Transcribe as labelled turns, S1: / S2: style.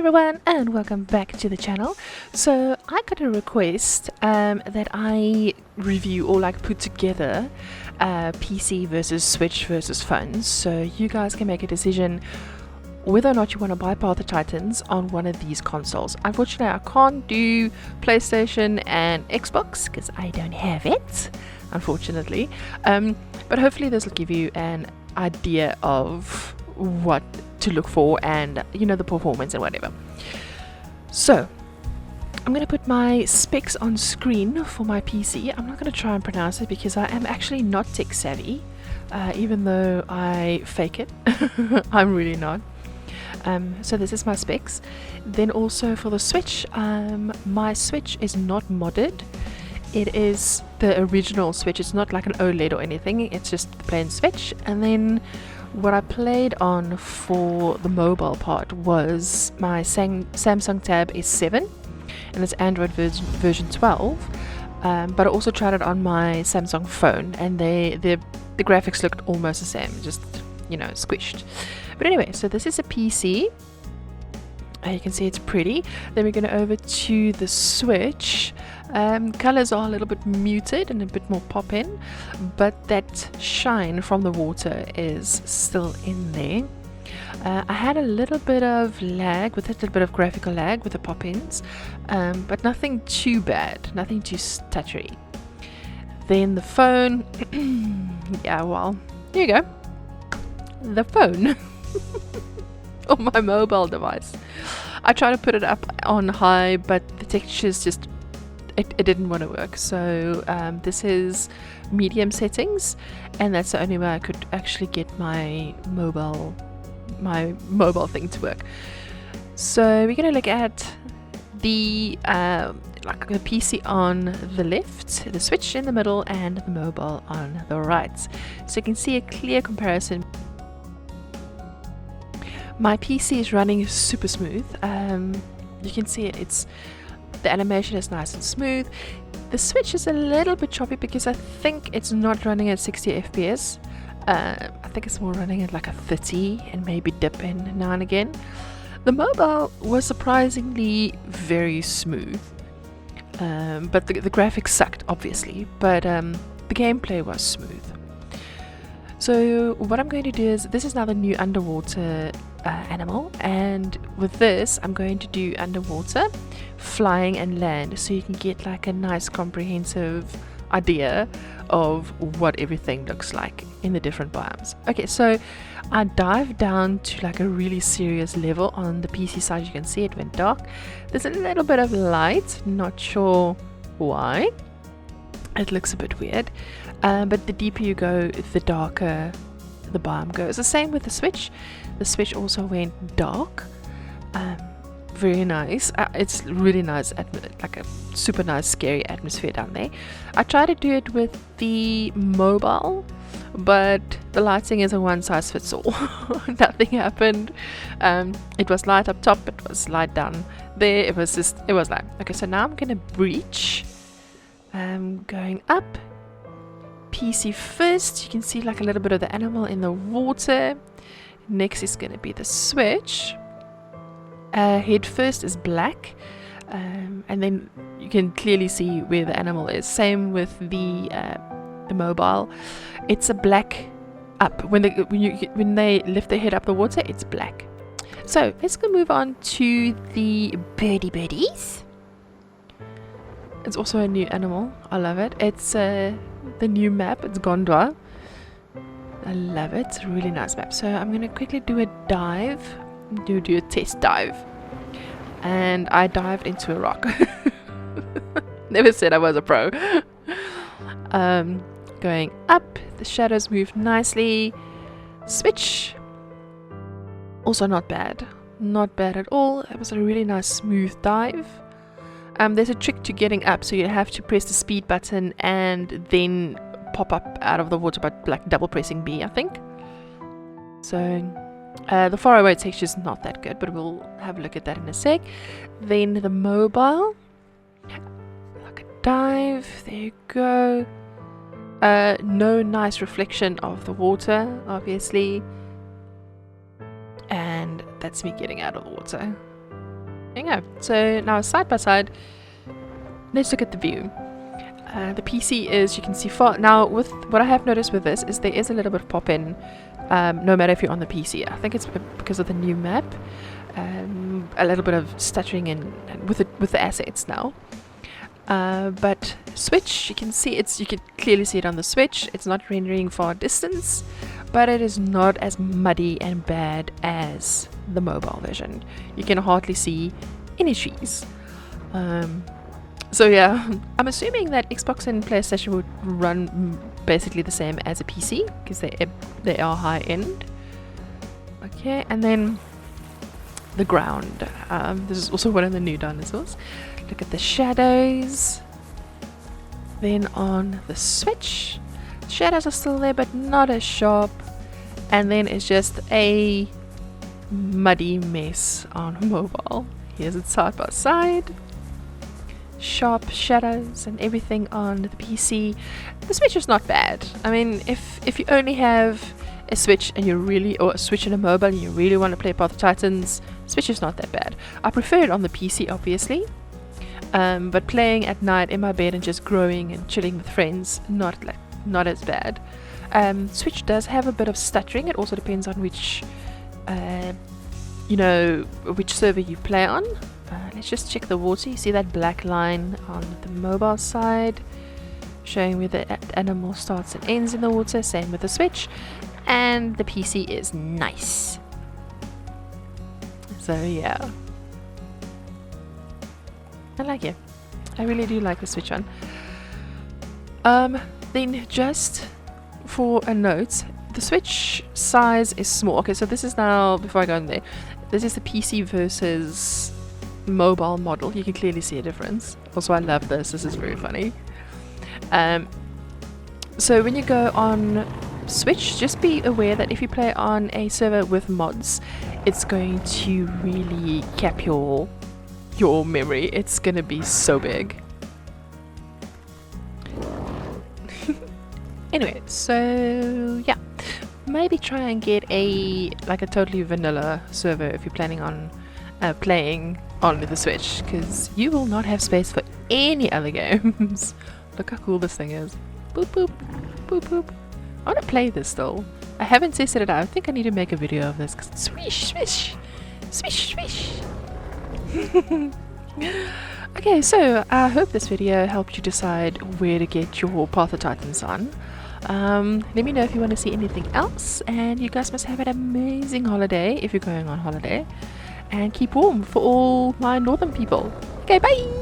S1: everyone, and welcome back to the channel. So I got a request that I review or like put together PC versus Switch versus phones, so you guys can make a decision whether or not you want to buy Path of the Titans on one of these consoles. Unfortunately, I can't do PlayStation and Xbox because I don't have it, unfortunately. But hopefully this will give you an idea of what to look for and, you know, the performance and whatever. So I'm going to put my specs on screen for my PC. I'm not going to try and pronounce it because I am actually not tech savvy, even though I fake it. I'm really not. So this is my specs. Then also for the Switch, my Switch is not modded. It is the original Switch. It's not like an OLED or anything, it's just the plain Switch. And then what I played on for the mobile part was my Samsung Tab S7, and it's Android version 12. But I also tried it on my Samsung phone, and the graphics looked almost the same, just, you know, squished. But anyway, so this is a PC. You can see it's pretty. Then we're going over to the Switch. Colors are a little bit muted and a bit more pop-in, but that shine from the water is still in there. I had a little bit of lag, with a little bit of graphical lag with the pop-ins, but nothing too bad, nothing too stuttery. Then the phone, yeah, well, here you go, the phone. On my mobile device. I tried to put it up on high, but the textures just it didn't want to work. So this is medium settings, and that's the only way I could actually get my mobile thing to work. So we're gonna look at the like the PC on the left, the Switch in the middle, and the mobile on the right. So you can see a clear comparison. My PC is running super smooth. You can see it. The animation is nice and smooth. The Switch is a little bit choppy because I think it's not running at 60 FPS. I think it's more running at like a 30 and maybe dip in now and again. The mobile was surprisingly very smooth, but the graphics sucked, obviously. But the gameplay was smooth. So what I'm going to do is, this is now the new underwater animal, and with this I'm going to do underwater, flying and land, so you can get like a nice comprehensive idea of what everything looks like in the different biomes. Okay, so I dived down to like a really serious level on the PC side. You can see it went dark. There's a little bit of light, not sure why. It looks a bit weird, but the deeper you go, the darker the biome goes. The same with the Switch. The Switch also went dark. Very nice. It's really nice, like a super nice scary atmosphere down there. I tried to do it with the mobile, but the lighting is a one size fits all. Nothing happened. It was light up top, it was light down there. It was like, okay, so now I'm gonna breach. Going up, PC first. You can see like a little bit of the animal in the water. Next is going to be the Switch. Head first is black, and then you can clearly see where the animal is. Same with the mobile. It's a black up when they lift their head up the water. It's black. So let's go move on to the birdies. It's also a new animal. I love it. It's the new map. It's Gondwa. I love it. It's a really nice map. So I'm going to quickly do a dive. Do a test dive. And I dived into a rock. Never said I was a pro. Going up. The shadows move nicely. Switch. Also not bad. Not bad at all. It was a really nice smooth dive. There's a trick to getting up, so you have to press the speed button and then pop up out of the water by like double pressing B, I think. So the faraway texture is not that good, but we'll have a look at that in a sec. Then the mobile, like a dive, there you go. No nice reflection of the water, obviously, and that's me getting out of the water. There you go. So now side by side, let's look at the view. The PC is, you can see far now. With what I have noticed with this is there is a little bit of pop in, no matter if you're on the PC. I think it's because of the new map, a little bit of stuttering and with the assets now. But Switch, you can clearly see it on the Switch. It's not rendering far distance, but it is not as muddy and bad as the mobile version. You can hardly see any trees. So yeah, I'm assuming that Xbox and PlayStation would run basically the same as a PC because they are high end. Okay, and then the ground. This is also one of the new dinosaurs. Look at the shadows. Then on the Switch, shadows are still there but not as sharp. And then it's just a muddy mess on mobile. Here's it side by side. Sharp shadows and everything on the PC. The Switch is not bad. I mean, if you only have a Switch and or a Switch and a mobile and you really want to play Path of Titans, Switch is not that bad. I prefer it on the PC, obviously, but playing at night in my bed and just growing and chilling with friends, not as bad. Switch does have a bit of stuttering. It also depends on which server you play on. Let's just check the water. You see that black line on the mobile side showing where the animal starts and ends in the water. Same with the Switch. And the PC is nice. So yeah, I like it. I really do like the Switch one. Then just for a note, the Switch size is small. Okay, so this is now, before I go in there, this is the PC versus mobile model. You can clearly see a difference. Also, I love this. This is very funny. So when you go on Switch, just be aware that if you play on a server with mods, it's going to really cap your memory. It's gonna be so big. Anyway, so yeah, maybe try and get a totally vanilla server if you're planning on playing on the Switch, because you will not have space for any other games. Look how cool this thing is. Boop boop boop boop. I want to play this though. I haven't tested it out. I think I need to make a video of this because swish swish swish swish. Okay, so I hope this video helped you decide where to get your Path of Titans on. Let me know if you want to see anything else, and you guys must have an amazing holiday if you're going on holiday, and keep warm for all my northern people. Okay, bye!